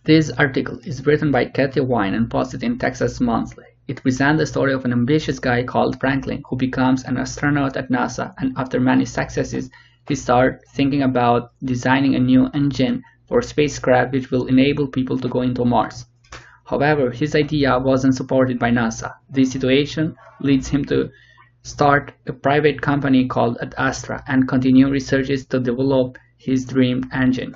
This article is written by AH51 and posted in Texas Monthly. It presents the story of an ambitious guy called Franklin who becomes an astronaut at NASA, and after many successes, he starts thinking about designing a new engine for spacecraft which will enable people to go into Mars. However, his idea wasn't supported by NASA. This situation leads him to start a private company called Ad Astra and continue researches to develop his dream engine.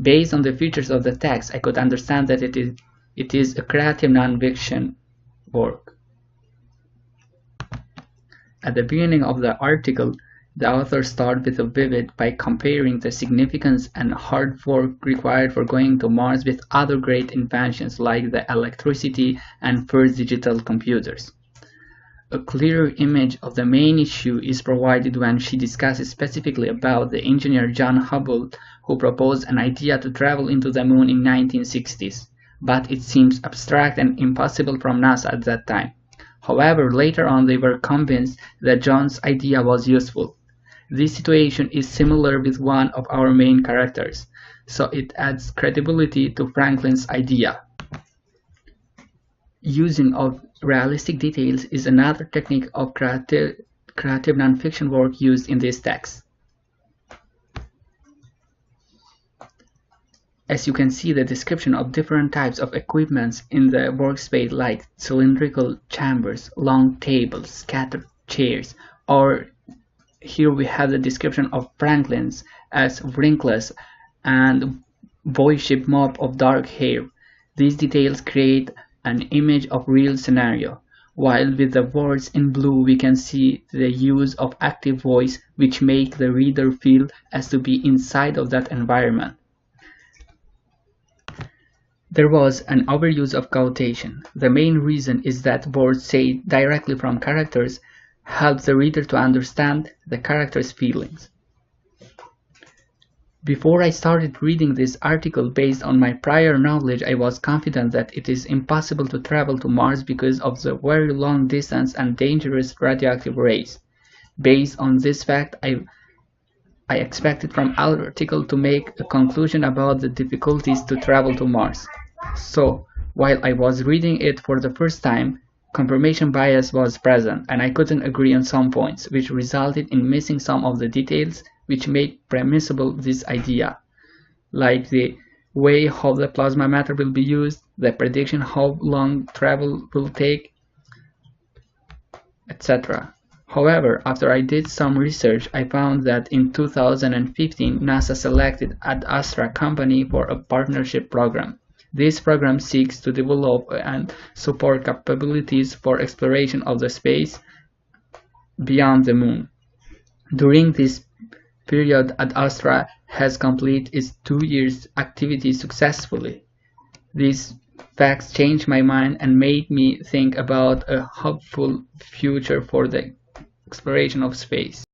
Based on the features of the text, I could understand that it is a creative non-fiction work. At the beginning of the article, the author started with a vivid by comparing the significance and hard work required for going to Mars with other great inventions like the electricity and first digital computers. A clearer image of the main issue is provided when she discusses specifically about the engineer John Hubble, who proposed an idea to travel into the moon in 1960s, but it seems abstract and impossible from NASA at that time. However, later on they were convinced that John's idea was useful. This situation is similar with one of our main characters, so it adds credibility to Franklin's idea. Using of realistic details is another technique of creative nonfiction work used in this text. As you can see, the description of different types of equipments in the workspace like cylindrical chambers, long tables, scattered chairs, or here we have the description of Franklin's as wrinkless and boyish mop of dark hair. These details create an image of real scenario, while with the words in blue we can see the use of active voice which make the reader feel as to be inside of that environment. There was an overuse of quotation. The main reason is that words said directly from characters help the reader to understand the character's feelings. Before I started reading this article, based on my prior knowledge, I was confident that it is impossible to travel to Mars because of the very long distance and dangerous radioactive rays. Based on this fact, I expected from our article to make a conclusion about the difficulties to travel to Mars. So, while I was reading it for the first time, confirmation bias was present and I couldn't agree on some points, which resulted in missing some of the details which make premisable this idea, like the way how the plasma matter will be used, the prediction how long travel will take, etc. However, after I did some research, I found that in 2015 NASA selected Ad Astra company for a partnership program. This program seeks to develop and support capabilities for exploration of the space beyond the moon. During this period, Ad Astra has completed its 2 years activity successfully. These facts changed my mind and made me think about a hopeful future for the exploration of space.